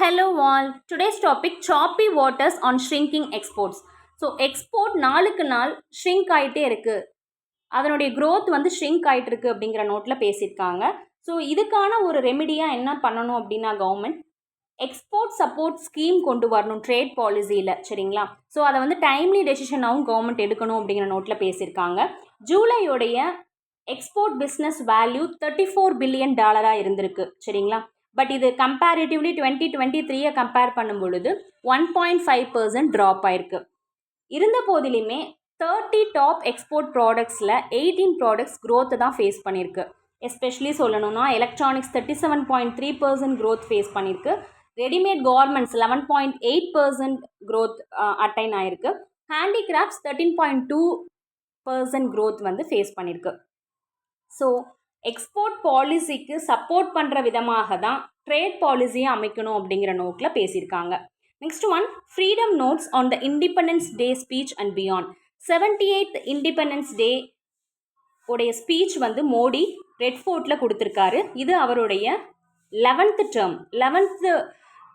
Hello all. Today's topic choppy waters on shrinking exports. So export நாளுக்கு நாள் shrink ஆகிட்டே இருக்குது, அதனுடைய growth வந்து ஷ்ரிங்க் ஆகிட்டு இருக்குது அப்படிங்கிற நோட்டில் பேசியிருக்காங்க. ஸோ இதுக்கான ஒரு ரெமிடியாக என்ன பண்ணணும் அப்படின்னா கவர்மெண்ட் எக்ஸ்போர்ட் சப்போர்ட் ஸ்கீம் கொண்டு வரணும் ட்ரேட் பாலிசியில், சரிங்களா? ஸோ அதை வந்து டைம்லி டெசிஷனாகவும் கவர்மெண்ட் எடுக்கணும் அப்படிங்கிற நோட்டில் பேசியிருக்காங்க. ஜூலையோடைய எக்ஸ்போர்ட் பிஸ்னஸ் வேல்யூ $34 பில்லியன் இருந்திருக்கு, சரிங்களா? பட் இது கம்பேரிட்டிவ்லி 2023 கம்பேர் பண்ணும் பொழுது 1.5% ட்ராப் ஆயிருக்கு. இருந்த போதிலுமே 30 டாப் எக்ஸ்போர்ட் ப்ராடக்ட்ஸில் 18 ப்ராடக்ட்ஸ் க்ரோத்தை தான் ஃபேஸ் பண்ணியிருக்கு. எஸ்பெஷலி சொல்லணும்னா எலக்ட்ரானிக்ஸ் 37.3% க்ரோத் ஃபேஸ் பண்ணியிருக்கு. ரெடிமேட் கார்மெண்ட்ஸ் 11.8% க்ரோத் அட்டைன் ஆயிருக்கு. ஹேண்டிகிராஃப்ட்ஸ் 13.2% க்ரோத் வந்து ஃபேஸ் பண்ணியிருக்கு. ஸோ எக்ஸ்போர்ட் பாலிசிக்கு சப்போர்ட் பண்ணுற விதமாக தான் ட்ரேட் பாலிசியை அமைக்கணும் அப்படிங்கிற நோட்டில் பேசியிருக்காங்க. Next one, freedom notes on the independence day speech and beyond. 78th independence day உடைய ஸ்பீச் வந்து மோடி ரெட் ஃபோர்ட்டில் கொடுத்துருக்காரு. இது அவருடைய 11th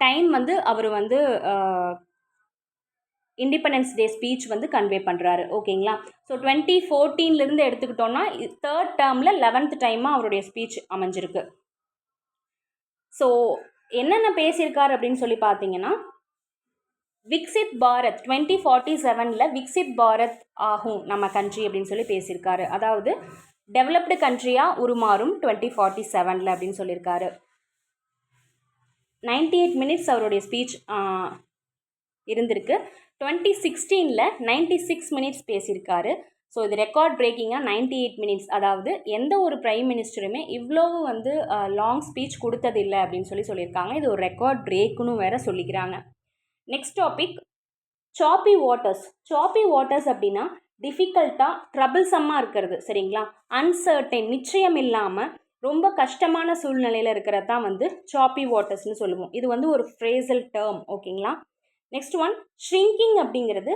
டைம் வந்து அவர் வந்து இண்டிபெண்டன்ஸ் டே ஸ்பீச் வந்து கன்வே பண்ணுறாரு, ஓகேங்களா? ஸோ 2014 எடுத்துக்கிட்டோன்னா 3rd டேர்மில் 11th டைமாக அவருடைய ஸ்பீச் அமைஞ்சிருக்கு. ஸோ என்னென்ன பேசியிருக்காரு அப்படின்னு சொல்லி பார்த்தீங்கன்னா, விக்சித் பாரத் 2047 விக்சித் பாரத் ஆகும் நம்ம கண்ட்ரி அப்படின்னு சொல்லி பேசியிருக்காரு. அதாவது டெவலப்டு கண்ட்ரியாக உருமாறும் 2047 அப்படின்னு சொல்லியிருக்காரு. 98 minutes அவருடைய ஸ்பீச் இருந்திருக்கு. 2016 96 minutes பேசியிருக்காரு. ஸோ இது ரெக்கார்ட் பிரேக்கிங்காக 98 minutes, அதாவது எந்த ஒரு பிரைம் மினிஸ்டருமே இவ்வளவு வந்து லாங் ஸ்பீச் கொடுத்ததில்லை அப்படின்னு சொல்லியிருக்காங்க. இது ஒரு ரெக்கார்ட் பிரேக்குன்னு வேற சொல்லிக்கிறாங்க. Next topic, choppy waters. Choppy waters அப்படின்னா டிஃபிகல்ட்டாக ட்ரபிள்சம்மாக இருக்கிறது, சரிங்களா? அன்சர்டைன், நிச்சயம் இல்லாமல் ரொம்ப கஷ்டமான சூழ்நிலையில் இருக்கிறது தான் வந்து சாப்பி வாட்டர்ஸ்னு சொல்லுவோம். இது வந்து ஒரு ஃப்ரேசல் டேர்ம், ஓகேங்களா? நெக்ஸ்ட் ஒன், ஷ்ரிங்கிங் அப்படிங்கிறது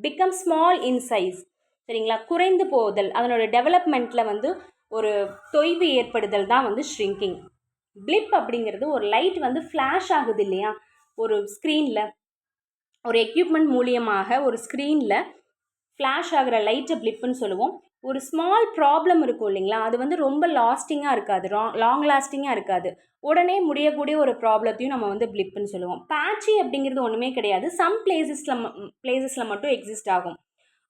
பிகம் ஸ்மால் இன் சைஸ், சரிங்களா? குறைந்து போதல், அதனோட டெவலப்மெண்ட்டில் வந்து ஒரு தொய்வு ஏற்படுதல் தான் வந்து ஷ்ரிங்கிங். பிளிப் அப்படிங்கிறது ஒரு லைட் வந்து ஃப்ளாஷ் ஆகுது இல்லையா ஒரு ஸ்க்ரீனில், ஒரு எக்யூப்மெண்ட் மூலியமாக ஒரு ஸ்க்ரீனில் ஃப்ளாஷ் ஆகிற லைட்டை பிளிப்புன்னு சொல்லுவோம். ஒரு ஸ்மால் ப்ராப்ளம் இருக்கும் இல்லைங்களா, அது வந்து ரொம்ப லாஸ்டிங்காக இருக்காது, லாங் லாஸ்டிங்காக இருக்காது, உடனே ஒரு ப்ராப்ளத்தையும் நம்ம வந்து பிளிப்புன்னு சொல்லுவோம். பேட்சி அப்படிங்கிறது ஒன்றுமே கிடையாது, சம் பிளேசஸில் மட்டும் எக்ஸிஸ்ட் ஆகும்,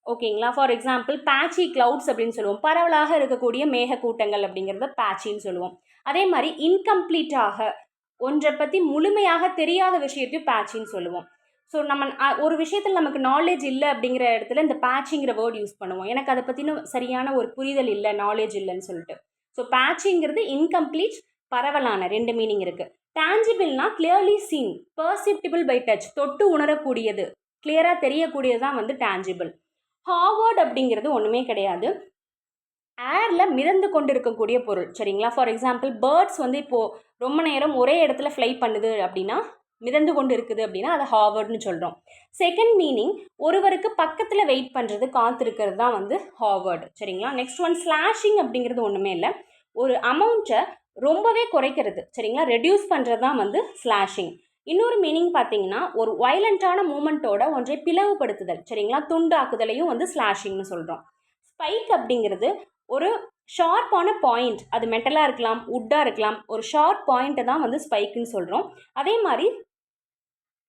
ஓகேங்களா? ஃபார் எக்ஸாம்பிள் பேட்சி கிளவுட்ஸ் அப்படின்னு சொல்லுவோம். பரவலாக இருக்கக்கூடிய மேகக்கூட்டங்கள் அப்படிங்கிறத பேட்சின்னு சொல்லுவோம். அதே மாதிரி இன்கம்ப்ளீட்டாக ஒன்றை பற்றி முழுமையாக தெரியாத விஷயத்தையும் பேட்சின்னு சொல்லுவோம். ஸோ நம்ம ஒரு விஷயத்தில் நமக்கு நாலேஜ் இல்லை அப்படிங்கிற இடத்துல இந்த பேட்சிங்கிற வேர்ட் யூஸ் பண்ணுவோம். எனக்கு அதை பற்றின சரியான ஒரு புரிதல் இல்லை, நாலேஜ் இல்லைன்னு சொல்லிட்டு. ஸோ பேட்சிங்கிறது இன்கம்ப்ளீட், பரவலான, 2 மீனிங் இருக்குது. டேஞ்சிபிள்னா கிளியர்லி சீன், பர்சிப்டிபிள் பை டச், தொட்டு உணரக்கூடியது, கிளியராக தெரியக்கூடியது தான் வந்து டேஞ்சிபிள். ஹாவர்ட் அப்படிங்கிறது ஒன்றுமே கிடையாது, ஏரில் மிதந்து கொண்டு இருக்கக்கூடிய பொருள், சரிங்களா? ஃபார் எக்ஸாம்பிள் பேர்ட்ஸ் வந்து இப்போது ரொம்ப நேரம் ஒரே இடத்துல ஃப்ளை பண்ணுது அப்படின்னா, மிதந்து கொண்டு இருக்குது அப்படின்னா அதை ஹாவர்ட்னு சொல்கிறோம். செகண்ட் மீனிங், ஒருவருக்கு பக்கத்தில் வெயிட் பண்ணுறது, காத்திருக்கிறது தான் வந்து ஹாவர்டு, சரிங்களா? நெக்ஸ்ட் ஒன், ஸ்லாஷிங் அப்படிங்கிறது ஒன்றுமே இல்லை, ஒரு அமௌண்ட்டை ரொம்பவே குறைக்கிறது, சரிங்களா? ரெடியூஸ் பண்ணுறது தான் வந்து ஸ்லாஷிங். இன்னொரு மீனிங் பார்த்தீங்கன்னா, ஒரு வயலண்ட்டான மூமெண்ட்டோட ஒன்றை பிளவுபடுத்துதல், சரிங்களா? துண்டாக்குதலையும் வந்து ஸ்லாஷிங்னு சொல்கிறோம். ஸ்பைக் அப்படிங்கிறது ஒரு ஷார்ப்பான பாயிண்ட், அது மெட்டலாக இருக்கலாம், வுட்டாக இருக்கலாம், ஒரு ஷார்ப் பாயிண்ட்டை தான் வந்து ஸ்பைக்குன்னு சொல்கிறோம். அதே மாதிரி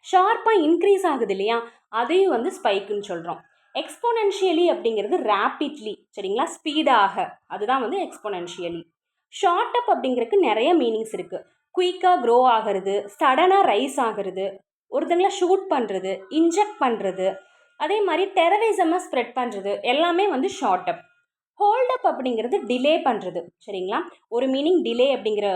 ஷார்ப்பாக இன்க்ரீஸ் ஆகுது இல்லையா, அதையும் வந்து ஸ்பைக்குன்னு சொல்கிறோம். எக்ஸ்போனென்ஷியலி அப்படிங்கிறது ரேப்பிட்லி, சரிங்களா? ஸ்பீடாக, அதுதான் வந்து எக்ஸ்போனென்ஷியலி. ஷார்ட் அப் அப்படிங்கிறதுக்கு நிறைய மீனிங்ஸ் இருக்குது. குயிக்காக க்ரோ ஆகிறது, சடனாக ரைஸ் ஆகிறது, ஒருத்தங்களை ஷூட் பண்ணுறது, இன்ஜெக்ட் பண்ணுறது, அதே மாதிரி டெரரிசமாக ஸ்ப்ரெட் பண்ணுறது, எல்லாமே வந்து ஷார்ட் அப். ஹோல்டப் அப்படிங்கிறது டிலே பண்ணுறது, சரிங்களா? ஒரு மீனிங் டிலே அப்படிங்கிற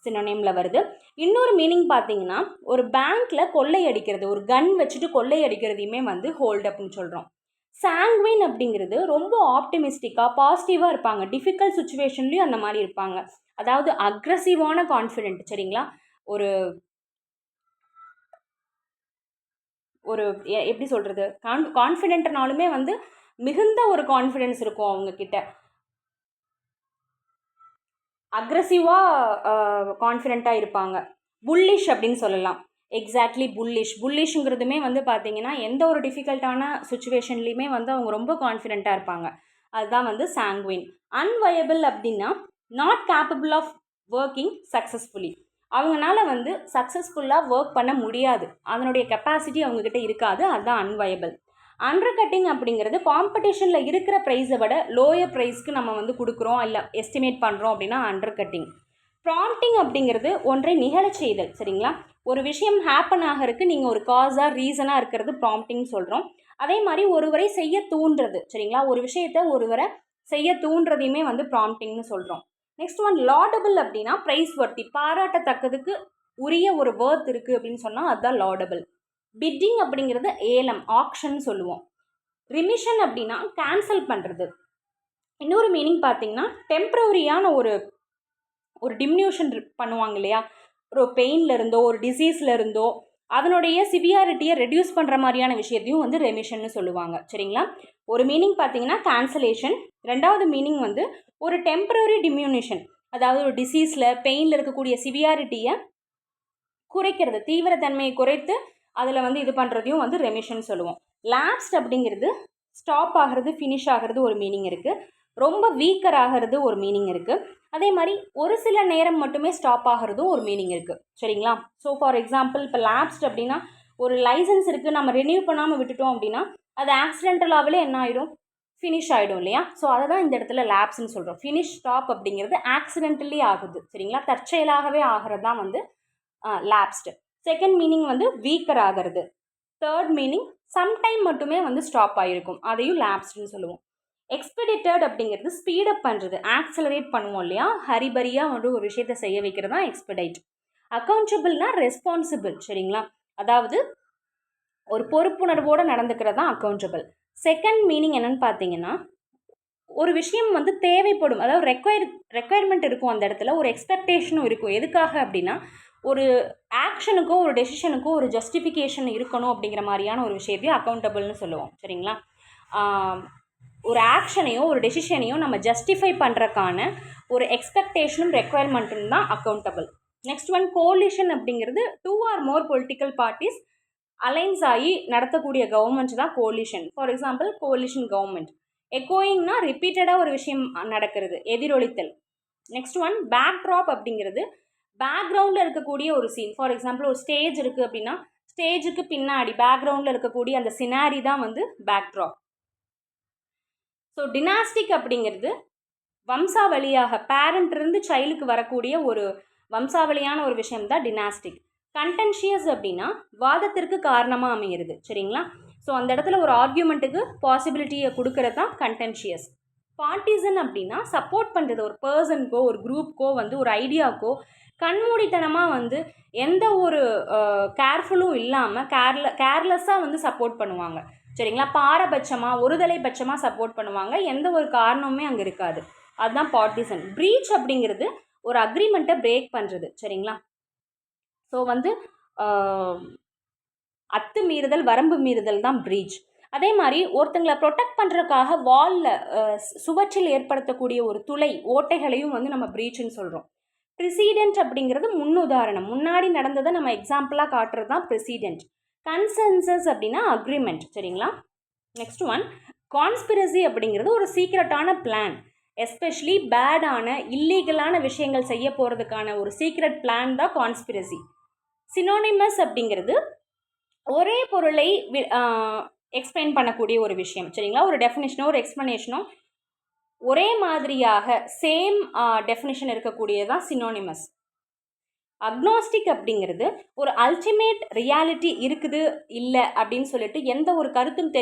சினோனிமில் வருது. இன்னொரு மீனிங் பார்த்தீங்கன்னா, ஒரு பேங்க்கில் கொள்ளை அடிக்கிறது, ஒரு கன் வச்சுட்டு கொள்ளை அடிக்கிறதையுமே வந்து ஹோல்டப்னு சொல்கிறோம். சாங்வின் அப்படிங்கிறது ரொம்ப ஆப்டிமிஸ்டிக்காக பாசிட்டிவாக இருப்பாங்க, டிஃபிகல்ட் சுச்சுவேஷன்லேயும் அந்த மாதிரி இருப்பாங்க, அதாவது அக்ரஸிவான கான்ஃபிடென்ட், சரிங்களா? ஒரு ஒரு எப்படி சொல்கிறது, கான்ஃபிடென்ட்னாலுமே வந்து மிகுந்த ஒரு கான்ஃபிடென்ஸ் இருக்கும் அவங்கக்கிட்ட, அக்ரஸிவாக கான்ஃபிடெண்ட்டாக இருப்பாங்க. புல்லிஷ் அப்படின்னு சொல்லலாம். எக்ஸாக்ட்லி புல்லிஷ்ங்கிறதுமே வந்து பார்த்தீங்கன்னா எந்த ஒரு டிஃபிகல்ட்டான சுச்சுவேஷன்லேயுமே வந்து அவங்க ரொம்ப கான்ஃபிடென்ட்டாக இருப்பாங்க. அதுதான் வந்து சாங்குவின். அன்வயபிள் அப்படின்னா not capable of working successfully. அவங்களால வந்து சக்ஸஸ்ஃபுல்லாக ஒர்க் பண்ண முடியாது, அதனுடைய கெப்பாசிட்டி அவங்கக்கிட்ட இருக்காது, அதுதான் அன்வயபிள். அண்டர் கட்டிங் அப்படிங்கிறது காம்படிஷனில் இருக்கிற ப்ரைஸை விட லோயர் ப்ரைஸ்க்கு நம்ம வந்து கொடுக்குறோம் இல்லை எஸ்டிமேட் பண்ணுறோம் அப்படின்னா அண்டர் கட்டிங். ப்ராம்ப்டிங் அப்படிங்கிறது ஒன்றை நிகழச் செய்தல். சரிங்களா, ஒரு விஷயம் ஹேப்பன் ஆகிறதுக்கு நீங்கள் ஒரு காஸாக ரீசனாக இருக்கிறது ப்ராம்ப்டிங் சொல்கிறோம். அதே மாதிரி ஒருவரை செய்ய தூண்டுறது. சரிங்களா, ஒரு விஷயத்தை ஒருவரை செய்ய தூண்டுறதையுமே வந்து ப்ராம்ப்டிங்னு சொல்கிறோம். நெக்ஸ்ட் ஒன் லாடபிள் அப்படின்னா ப்ரைஸ் வர்த்தி, பாராட்டத்தக்கதுக்கு உரிய ஒரு வேர்த் இருக்குது அப்படின்னு சொன்னால் அதுதான் லாடபிள். பிட்டிங் அப்படிங்கிறது ஏலம், ஆக்ஷன் சொல்லுவோம். ரிமிஷன் அப்படின்னா கேன்சல் பண்ணுறது. இன்னொரு மீனிங் பார்த்தீங்கன்னா டெம்ப்ரவரியான ஒரு டிமினியூஷன் பண்ணுவாங்க இல்லையா, ஒரு பெயினில் இருந்தோ ஒரு டிசீஸில் இருந்தோ அதனுடைய சிவியாரிட்டியை ரெடியூஸ் பண்ணுற மாதிரியான விஷயத்தையும் வந்து ரெமிஷன்னு சொல்லுவாங்க. சரிங்களா, ஒரு மீனிங் பார்த்தீங்கன்னா கேன்சலேஷன், ரெண்டாவது மீனிங் வந்து ஒரு டெம்பரரி டிமினியூஷன், அதாவது ஒரு டிசீஸில் பெயினில் இருக்கக்கூடிய சிவியாரிட்டியை குறைக்கிறது, தீவிரத்தன்மையை குறைத்து அதில் வந்து இது பண்ணுறதையும் வந்து ரெமிஷன் சொல்லுவோம். லாப்ஸ்ட் அப்படிங்கிறது ஸ்டாப் ஆகிறது, ஃபினிஷ் ஆகிறது ஒரு மீனிங் இருக்குது. ரொம்ப வீக்கர் ஆகிறது ஒரு மீனிங் இருக்குது. அதே மாதிரி ஒரு சில நேரம் மட்டுமே ஸ்டாப் ஆகிறதும் ஒரு மீனிங் இருக்குது. சரிங்களா, ஸோ ஃபார் எக்ஸாம்பிள் இப்போ லாப்ஸ்ட் அப்படின்னா ஒரு லைசன்ஸ் இருக்குது, நம்ம ரெனியூ பண்ணாமல் விட்டுட்டோம் அப்படின்னா அது ஆக்சிடென்டலாகவே என்ன ஆகிடும், ஃபினிஷ் ஆகிடும் இல்லையா. ஸோ அதை தான் இந்த இடத்துல லேப்ஸ்ன்னு சொல்கிறோம். ஃபினிஷ் ஸ்டாப் அப்படிங்கிறது ஆக்சிடென்டலி ஆகுது. சரிங்களா, தற்செயலாகவே ஆகிறது தான் வந்து லேப்ஸ்டு. செகண்ட் மீனிங் வந்து வீக்கர் ஆகிறது. தேர்ட் மீனிங் சம்டைம் மட்டுமே வந்து ஸ்டாப் ஆகிருக்கும், அதையும் லேப்ஸ்டுன்னு சொல்லுவோம். எக்ஸ்பெடிட்டட் அப்படிங்கிறது ஸ்பீடப் பண்ணுறது, ஆக்சலரேட் பண்ணுவோம் இல்லையா, ஹரிபரியாக வந்து ஒரு விஷயத்தை செய்ய வைக்கிறது தான் எக்ஸ்பெடைட். அக்கௌண்டபிள்னா ரெஸ்பான்சிபிள். சரிங்களா, அதாவது ஒரு பொறுப்புணர்வோடு நடந்துக்கிறது தான் அக்கௌண்டபிள். செகண்ட் மீனிங் என்னன்னு பார்த்தீங்கன்னா ஒரு விஷயம் வந்து தேவைப்படும், அதாவது ரெக்குயர்மெண்ட் இருக்கும் அந்த இடத்துல, ஒரு எக்ஸ்பெக்டேஷனும் இருக்கும். எதுக்காக அப்படின்னா ஒரு ஆக்ஷனுக்கோ ஒரு டெசிஷனுக்கோ ஒரு ஜஸ்டிஃபிகேஷன் இருக்கணும் அப்படிங்கிற மாதிரியான ஒரு விஷயத்தையும் அக்கௌண்டபிள்னு சொல்லுவோம். சரிங்களா, ஒரு ஆக்ஷனையோ ஒரு டெசிஷனையோ நம்ம ஜஸ்டிஃபை பண்ணுறக்கான ஒரு எக்ஸ்பெக்டேஷனும் ரெக்குயர்மெண்ட்டும் தான் அக்கௌண்டபிள். நெக்ஸ்ட் ஒன் கோலிஷன் அப்படிங்கிறது 2 or more political parties alliance ஆகி நடத்தக்கூடிய கவர்மெண்ட் தான் coalition. For example coalition government. எக்கோயிங்னா ரிப்பீட்டடாக ஒரு விஷயம் நடக்கிறது, எதிரொலித்தல். நெக்ஸ்ட் ஒன் பேக்ட்ராப் அப்படிங்கிறது பேக்ரவுண்டில் இருக்கக்கூடிய ஒரு சீன். ஃபார் எக்ஸாம்பிள் ஒரு ஸ்டேஜ் இருக்குது அப்படின்னா ஸ்டேஜுக்கு பின்னாடி பேக்ரவுண்டில் இருக்கக்கூடிய அந்த சினாரி தான் வந்து பேக்ட்ராப். ஸோ டினாஸ்டிக் அப்படிங்கிறது வம்சாவளியாக பேரண்ட்லேருந்து சைல்டுக்கு வரக்கூடிய ஒரு வம்சாவளியான ஒரு விஷயம் தான் டினாஸ்டிக். கண்டென்ஷியஸ் அப்படின்னா வாதத்திற்கு காரணமாக அமைகிறது. சரிங்களா, ஸோ அந்த இடத்துல ஒரு ஆர்கியூமெண்ட்டுக்கு பாசிபிலிட்டியை கொடுக்கறது தான் கண்டென்ஷியஸ். பார்ட்டிசன் அப்படின்னா சப்போர்ட் பண்ணுறது, ஒரு பர்சனுக்கோ ஒரு குரூப்க்கோ வந்து ஒரு ஐடியாவுக்கோ கண்மூடித்தனமாக வந்து எந்த ஒரு கேர்ஃபுல்லும் இல்லாமல் கேர்லெஸ்ஸாக வந்து சப்போர்ட் பண்ணுவாங்க. சரிங்களா, பாரபட்சமாக ஒருதலை பட்சமாக சப்போர்ட் பண்ணுவாங்க, எந்த ஒரு காரணமுமே அங்கே இருக்காது, அதுதான் பார்ட்டிசன். ப்ரீச் அப்படிங்கிறது ஒரு அக்ரிமெண்ட்டை பிரேக் பண்ணுறது. சரிங்களா, ஸோ வந்து அத்துமீறுதல் வரம்பு மீறுதல் தான் ப்ரீச். அதே மாதிரி ஒருத்தங்களை ப்ரொடெக்ட் பண்ணுறதுக்காக வாலில் சுவற்றில் ஏற்படுத்தக்கூடிய ஒரு துளை ஓட்டைகளையும் வந்து நம்ம ப்ரீச்னு சொல்கிறோம். ப்ரிசீடென்ட் அப்படிங்கிறது முன்னுதாரணம், முன்னாடி நடந்ததை நம்ம எக்ஸாம்பிளாக காட்டுறது தான் ப்ரிசீடென்ட். கன்சென்சஸ் அப்படின்னா அக்ரிமெண்ட். சரிங்களா, நெக்ஸ்ட் ஒன் கான்ஸ்பிரசி அப்படிங்கிறது ஒரு சீக்ரெட்டான பிளான், எஸ்பெஷலி பேடான இல்லீகலான விஷயங்கள் செய்ய போகிறதுக்கான ஒரு சீக்ரெட் பிளான் தான் கான்ஸ்பிரசி. சினோனிமஸ் அப்படிங்கிறது ஒரே பொருளை எக்ஸ்பிளைன் பண்ணக்கூடிய ஒரு விஷயம். சரிங்களா, ஒரு டெஃபினிஷனோ ஒரு எக்ஸ்ப்ளனேஷனோ ஒரே மாதிரியாக சேம் டெஃபினிஷன் இருக்கக்கூடியதான் சினோனிமஸ். அக்னாஸ்டிக் அப்படிங்கிறது ஒரு அல்டிமேட் ரியாலிட்டி இருக்குது இல்லை அப்படின்னு சொல்லிட்டு எந்த ஒரு கருத்தும்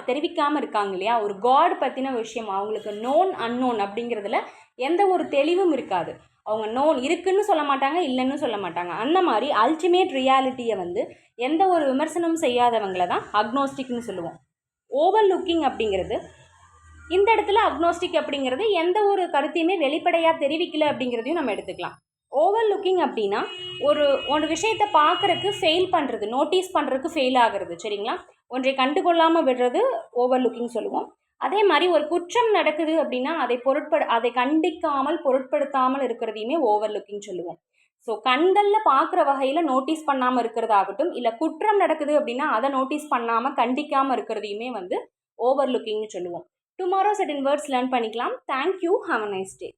தெரிவிக்காமல் இருக்காங்க இல்லையா, ஒரு காட் பற்றின விஷயம் அவங்களுக்கு நோன் அன்னோன் அப்படிங்கிறதுல எந்த ஒரு தெளிவும் இருக்காது. அவங்க நோன் இருக்குன்னு சொல்ல மாட்டாங்க, இல்லைன்னு சொல்ல மாட்டாங்க. அந்த மாதிரி அல்டிமேட் ரியாலிட்டியை வந்து எந்த ஒரு விமர்சனமும் செய்யாதவங்களை தான் அக்னோஸ்டிக்னு சொல்லுவோம். ஓவர் லுக்கிங் அப்படிங்கிறது இந்த இடத்துல அக்னோஸ்டிக் அப்படிங்கிறது எந்த ஒரு கருத்தையுமே வெளிப்படையாக தெரிவிக்கல அப்படிங்கிறதையும் நம்ம எடுத்துக்கலாம். ஓவர் லுக்கிங் அப்படின்னா ஒரு விஷயத்தை பார்க்குறதுக்கு ஃபெயில் பண்ணுறது, நோட்டீஸ் பண்ணுறதுக்கு ஃபெயில் ஆகிறது. சரிங்களா, ஒன்றை கண்டுகொள்ளாமல் விடுறது ஓவர் லுக்கிங் சொல்லுவோம். அதே மாதிரி ஒரு குற்றம் நடக்குது அப்படின்னா அதை கண்டிக்காமல் பொருட்படுத்தாமல் இருக்கிறதையுமே ஓவர் லுக்கிங் சொல்லுவோம். ஸோ கண்களில் பார்க்குற வகையில் நோட்டீஸ் பண்ணாமல் இருக்கிறதாகட்டும், இல்லை குற்றம் நடக்குது அப்படின்னா அதை நோட்டீஸ் பண்ணாமல் கண்டிக்காமல் இருக்கிறதையுமே வந்து ஓவர் லுக்கிங்னு சொல்லுவோம். டுமாரோ செர்டன் வேர்ட்ஸ் லேர்ன் பண்ணிக்கலாம். Thank you. Have a nice day.